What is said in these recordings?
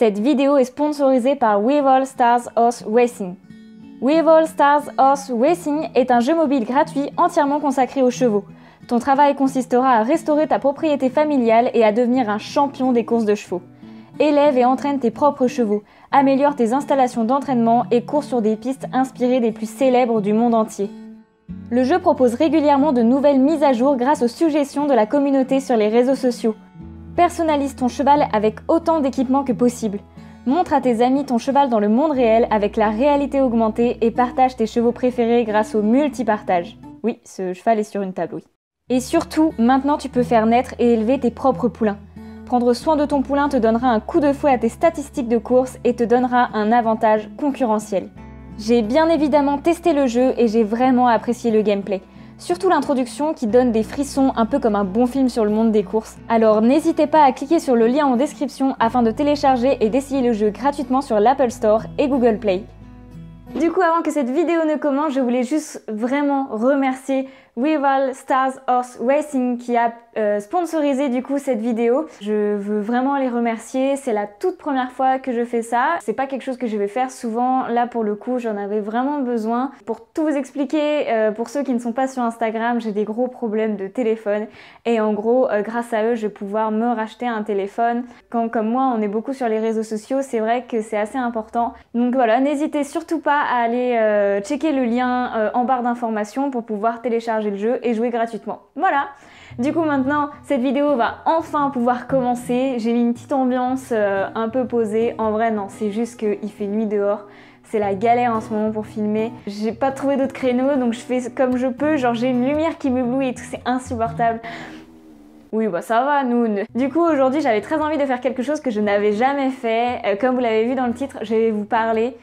Cette vidéo est sponsorisée par With All Stars Horse Racing. With All Stars Horse Racing est un jeu mobile gratuit entièrement consacré aux chevaux. Ton travail consistera à restaurer ta propriété familiale et à devenir un champion des courses de chevaux. Élève et entraîne tes propres chevaux, améliore tes installations d'entraînement et cours sur des pistes inspirées des plus célèbres du monde entier. Le jeu propose régulièrement de nouvelles mises à jour grâce aux suggestions de la communauté sur les réseaux sociaux. Personnalise ton cheval avec autant d'équipements que possible. Montre à tes amis ton cheval dans le monde réel avec la réalité augmentée et partage tes chevaux préférés grâce au multipartage. Oui, ce cheval est sur une table, oui. Et surtout, maintenant tu peux faire naître et élever tes propres poulains. Prendre soin de ton poulain te donnera un coup de fouet à tes statistiques de course et te donnera un avantage concurrentiel. J'ai bien évidemment testé le jeu et j'ai vraiment apprécié le gameplay. Surtout l'introduction qui donne des frissons un peu comme un bon film sur le monde des courses. Alors n'hésitez pas à cliquer sur le lien en description afin de télécharger et d'essayer le jeu gratuitement sur l'Apple Store et Google Play. Du coup, avant que cette vidéo ne commence, je voulais juste vraiment remercier With All Stars Horse Racing qui a sponsorisé du coup cette vidéo. Je veux vraiment les remercier, c'est la toute première fois que je fais ça. C'est pas quelque chose que je vais faire souvent, là pour le coup j'en avais vraiment besoin. Pour tout vous expliquer, pour ceux qui ne sont pas sur Instagram, j'ai des gros problèmes de téléphone et en gros grâce à eux je vais pouvoir me racheter un téléphone. Quand comme moi on est beaucoup sur les réseaux sociaux, c'est vrai que c'est assez important. Donc voilà, n'hésitez surtout pas à aller checker le lien en barre d'informations pour pouvoir télécharger le jeu et jouer gratuitement. Voilà. Du coup maintenant cette vidéo va enfin pouvoir commencer. J'ai mis une petite ambiance un peu posée. En vrai non, c'est juste qu'il fait nuit dehors. C'est la galère en ce moment pour filmer. J'ai pas trouvé d'autres créneaux donc je fais comme je peux. Genre j'ai une lumière qui m'éblouit et tout, c'est insupportable. Oui bah ça va nous. Du coup aujourd'hui j'avais très envie de faire quelque chose que je n'avais jamais fait. Comme vous l'avez vu dans le titre, je vais vous parler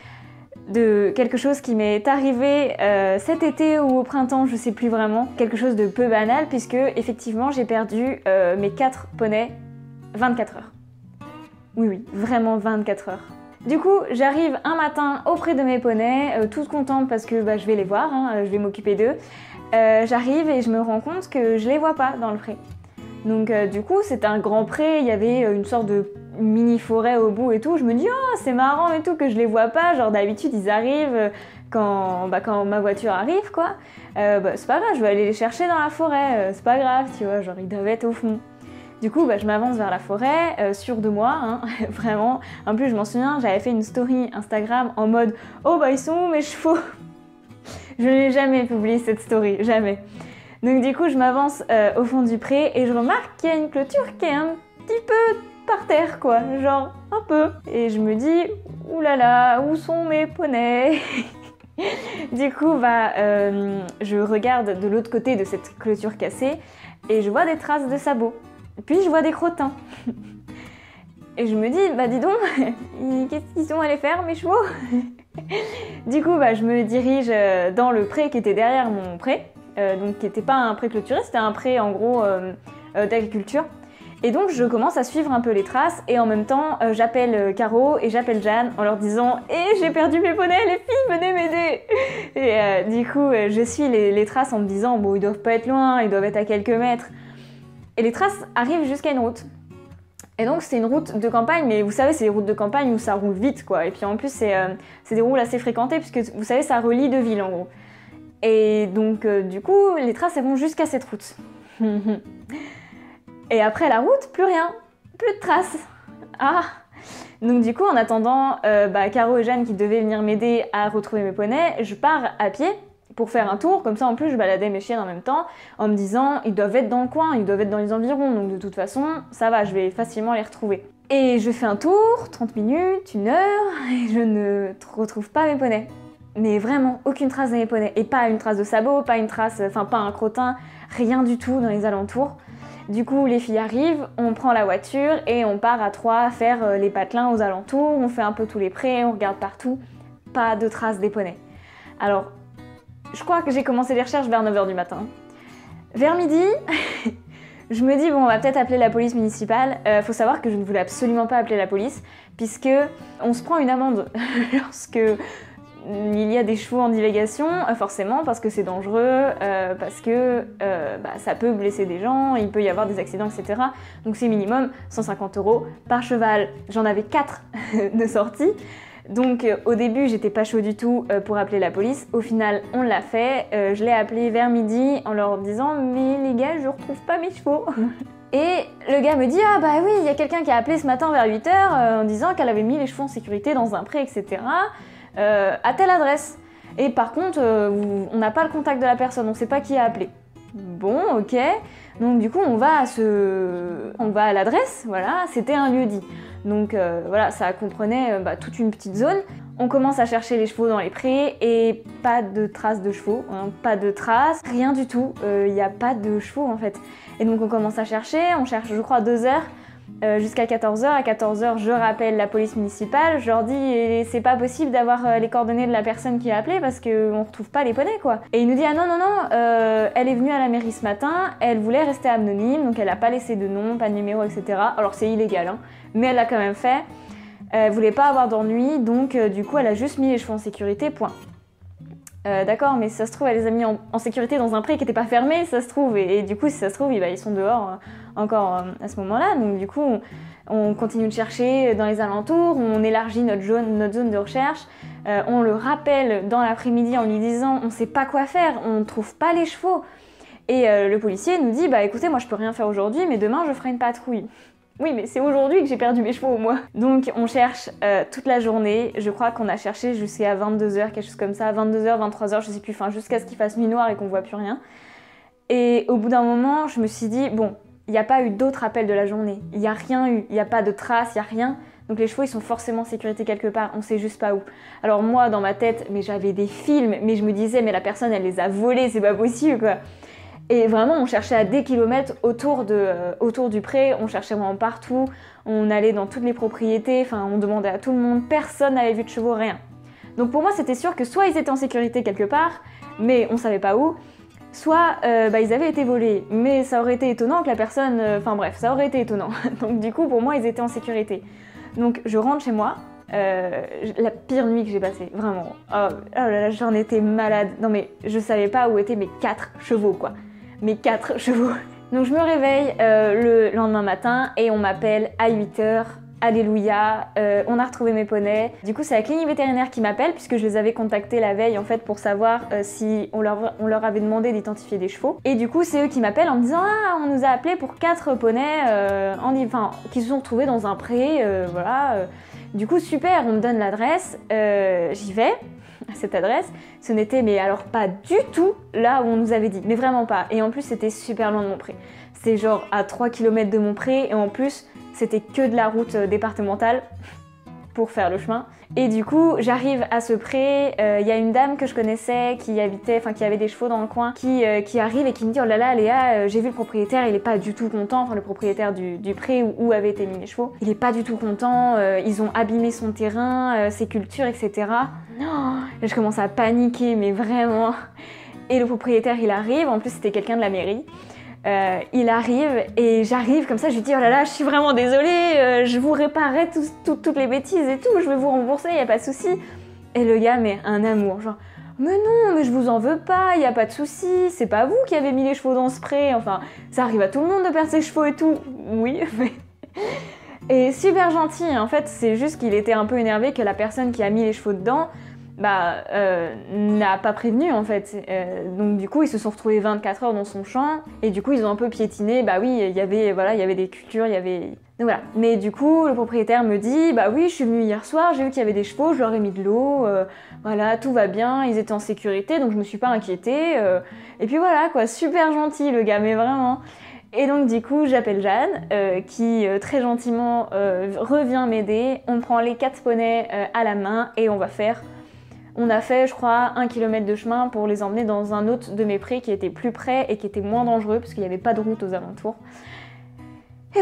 de quelque chose qui m'est arrivé cet été ou au printemps, je sais plus vraiment, quelque chose de peu banal puisque effectivement j'ai perdu mes 4 poneys 24 heures. Oui, vraiment 24 heures. Du coup, j'arrive un matin auprès de mes poneys, toute contente parce que je vais les voir, je vais m'occuper d'eux. J'arrive et je me rends compte que je les vois pas dans le pré. Donc du coup, c'était un grand pré, il y avait une sorte de mini forêt au bout et tout. Je me dis oh c'est marrant et tout que je les vois pas, genre d'habitude ils arrivent quand ma voiture arrive quoi. C'est pas grave, je vais aller les chercher dans la forêt, c'est pas grave tu vois, genre ils doivent être au fond. Du coup je m'avance vers la forêt, sûre de moi, hein, vraiment. En plus je m'en souviens, j'avais fait une story Instagram en mode oh ils sont où mes chevaux. Je n'ai jamais publié cette story, jamais. Donc du coup je m'avance au fond du pré et je remarque qu'il y a une clôture qui est un petit peu par terre quoi, genre un peu. Et je me dis oulala, où sont mes poneys? Du coup je regarde de l'autre côté de cette clôture cassée et je vois des traces de sabots. Puis je vois des crottins. Et je me dis dis donc, qu'est-ce qu'ils sont allés faire mes chevaux? Du coup je me dirige dans le pré qui était derrière mon pré. Donc qui n'était pas un pré clôturé, c'était un pré en gros d'agriculture. Et donc je commence à suivre un peu les traces et en même temps j'appelle Caro et j'appelle Jeanne en leur disant « Eh j'ai perdu mes poneys, les filles venez m'aider !» Et du coup je suis les traces en me disant « Bon ils doivent pas être loin, ils doivent être à quelques mètres ». Et les traces arrivent jusqu'à une route. Et donc c'est une route de campagne, mais vous savez c'est des routes de campagne où ça roule vite quoi. Et puis en plus c'est des routes assez fréquentées puisque vous savez ça relie deux villes en gros. Et donc du coup les traces elles vont jusqu'à cette route. Et après la route, plus rien, plus de traces. Ah. Donc du coup en attendant Caro et Jeanne qui devaient venir m'aider à retrouver mes poneys, je pars à pied pour faire un tour, comme ça en plus je baladais mes chiennes en même temps en me disant ils doivent être dans le coin, ils doivent être dans les environs, donc de toute façon ça va, je vais facilement les retrouver. Et je fais un tour, 30 minutes, 1 heure, et je ne retrouve pas mes poneys. Mais vraiment, aucune trace de mes poneys. Et pas une trace de sabot, pas une trace, pas un crottin, rien du tout dans les alentours. Du coup, les filles arrivent, on prend la voiture et on part à 3 faire les patelins aux alentours, on fait un peu tous les prés, on regarde partout. Pas de traces des poneys. Alors, je crois que j'ai commencé les recherches vers 9 h du matin. Vers midi, je me dis bon, on va peut-être appeler la police municipale. Faut savoir que je ne voulais absolument pas appeler la police, puisque on se prend une amende lorsque il y a des chevaux en divagation, forcément, parce que c'est dangereux, parce que ça peut blesser des gens, il peut y avoir des accidents, etc. Donc c'est minimum 150 € par cheval. J'en avais 4 de sortie. Donc au début j'étais pas chaud du tout pour appeler la police, au final on l'a fait, je l'ai appelé vers midi en leur disant mais les gars je retrouve pas mes chevaux. Et le gars me dit ah bah oui il y a quelqu'un qui a appelé ce matin vers 8 h en disant qu'elle avait mis les chevaux en sécurité dans un pré etc. À telle adresse. Et par contre on n'a pas le contact de la personne, on sait pas qui a appelé. Bon ok, donc du coup on va à l'adresse, voilà, c'était un lieu-dit. Donc voilà, ça comprenait toute une petite zone. On commence à chercher les chevaux dans les prés et pas de traces de chevaux, hein, pas de traces, rien du tout, il n'y a pas de chevaux en fait. Et donc on commence à chercher, on cherche je crois 2 heures, jusqu'à 14 h. À 14 h, je rappelle la police municipale, je leur dis c'est pas possible d'avoir les coordonnées de la personne qui a appelé parce qu'on retrouve pas les poneys quoi. Et il nous dit ah non, elle est venue à la mairie ce matin, elle voulait rester anonyme, donc elle a pas laissé de nom, pas de numéro, etc. Alors c'est illégal, hein, mais elle l'a quand même fait. Elle voulait pas avoir d'ennui, donc du coup elle a juste mis les chevaux en sécurité, point. D'accord, mais ça se trouve, elle les a mis en sécurité dans un pré qui n'était pas fermé, ça se trouve, et du coup, si ça se trouve, ils sont dehors encore à ce moment-là. Donc du coup, on continue de chercher dans les alentours, on élargit notre zone de recherche, on le rappelle dans l'après-midi en lui disant on sait pas quoi faire, on ne trouve pas les chevaux. Et le policier nous dit bah écoutez, moi je peux rien faire aujourd'hui, mais demain je ferai une patrouille. Oui, mais c'est aujourd'hui que j'ai perdu mes chevaux, moi. Donc on cherche toute la journée. Je crois qu'on a cherché jusqu'à 22 h, quelque chose comme ça, 22 h, 23 h, je sais plus, enfin jusqu'à ce qu'il fasse nuit noire et qu'on voit plus rien. Et au bout d'un moment, je me suis dit, bon, il n'y a pas eu d'autres appels de la journée. Il n'y a rien eu, il n'y a pas de traces, il n'y a rien. Donc les chevaux, ils sont forcément en sécurité quelque part, on sait juste pas où. Alors moi, dans ma tête, mais j'avais des films, mais je me disais, mais la personne, elle les a volés, c'est pas possible, quoi. Et vraiment, on cherchait à des kilomètres autour du pré, on cherchait vraiment partout, on allait dans toutes les propriétés, enfin on demandait à tout le monde, personne n'avait vu de chevaux, rien. Donc pour moi, c'était sûr que soit ils étaient en sécurité quelque part, mais on savait pas où, soit ils avaient été volés, mais ça aurait été étonnant que la personne... Enfin bref, ça aurait été étonnant. Donc du coup, pour moi, ils étaient en sécurité. Donc je rentre chez moi, la pire nuit que j'ai passée, vraiment. Oh là là, j'en étais malade. Non mais je savais pas où étaient mes 4 chevaux, quoi. Mes 4 chevaux. Donc je me réveille le lendemain matin et on m'appelle à 8 h. Alléluia, on a retrouvé mes poneys. Du coup c'est la clinique vétérinaire qui m'appelle puisque je les avais contactés la veille en fait pour savoir si on leur avait demandé d'identifier des chevaux. Et du coup c'est eux qui m'appellent en me disant ah on nous a appelé pour 4 poneys qui se sont retrouvés dans un pré, voilà. Du coup super, on me donne l'adresse, j'y vais à cette adresse, ce n'était mais alors pas du tout là où on nous avait dit, mais vraiment pas. Et en plus c'était super loin de mon pré, c'était genre à 3 km de mon pré et en plus c'était que de la route départementale pour faire le chemin. Et du coup j'arrive à ce pré, y a une dame que je connaissais qui avait des chevaux dans le coin qui arrive et qui me dit oh là là Léa, j'ai vu le propriétaire, il est pas du tout content, enfin le propriétaire du pré où avaient été mis les chevaux, il est pas du tout content, ils ont abîmé son terrain, ses cultures, etc. Oh, et je commence à paniquer mais vraiment. Et le propriétaire il arrive, en plus c'était quelqu'un de la mairie. Il arrive et j'arrive comme ça, je lui dis oh là là je suis vraiment désolée, je vous réparerai toutes les bêtises et tout, je vais vous rembourser, y a pas de souci. Et le gars mais un amour, genre mais non mais je vous en veux pas, y a pas de souci, c'est pas vous qui avez mis les chevaux dans ce pré, enfin ça arrive à tout le monde de perdre ses chevaux et tout. Oui mais... Et super gentil, en fait c'est juste qu'il était un peu énervé que la personne qui a mis les chevaux dedans n'a pas prévenu en fait. Donc du coup ils se sont retrouvés 24 heures dans son champ et du coup ils ont un peu piétiné, bah oui il y avait des cultures, il y avait... Donc voilà. Mais du coup le propriétaire me dit bah oui je suis venue hier soir, j'ai vu qu'il y avait des chevaux, je leur ai mis de l'eau, voilà tout va bien, ils étaient en sécurité donc je me suis pas inquiétée. Et puis voilà quoi, super gentil le gars mais vraiment. Et donc du coup j'appelle Jeanne qui très gentiment revient m'aider, on prend les 4 poneys à la main et on a fait, je crois, 1 km de chemin pour les emmener dans un autre de mes prés qui était plus près et qui était moins dangereux parce qu'il n'y avait pas de route aux alentours. Et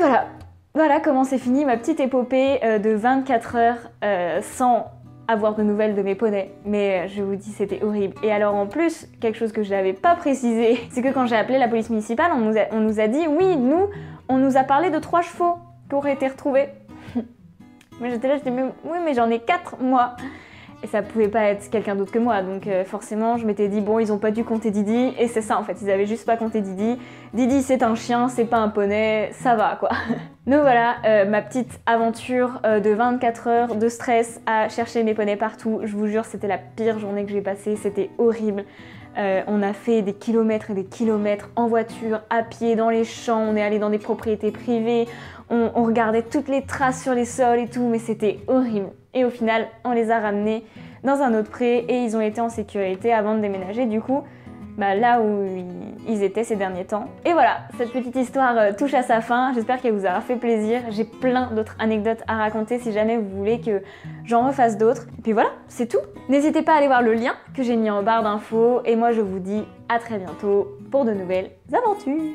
voilà comment c'est fini ma petite épopée de 24 heures sans avoir de nouvelles de mes poneys. Mais je vous dis, c'était horrible. Et alors en plus, quelque chose que je n'avais pas précisé, c'est que quand j'ai appelé la police municipale, on nous a dit, oui, on nous a parlé de 3 chevaux qui auraient été retrouvés. Mais j'étais là, je dis, oui, mais j'en ai 4, moi. et ça pouvait pas être quelqu'un d'autre que moi, donc forcément je m'étais dit bon ils ont pas dû compter Didi, et c'est ça en fait, ils avaient juste pas compté Didi. Didi c'est un chien, c'est pas un poney, ça va quoi. Donc voilà, ma petite aventure de 24 heures de stress à chercher mes poneys partout. Je vous jure, c'était la pire journée que j'ai passée, c'était horrible. On a fait des kilomètres et des kilomètres en voiture, à pied, dans les champs, on est allé dans des propriétés privées, on regardait toutes les traces sur les sols et tout, mais c'était horrible. Et au final, on les a ramenés dans un autre pré et ils ont été en sécurité avant de déménager du coup. Là où ils étaient ces derniers temps. Et voilà, cette petite histoire touche à sa fin. J'espère qu'elle vous aura fait plaisir. J'ai plein d'autres anecdotes à raconter si jamais vous voulez que j'en refasse d'autres. Et puis voilà, c'est tout. N'hésitez pas à aller voir le lien que j'ai mis en barre d'infos. Et moi, je vous dis à très bientôt pour de nouvelles aventures.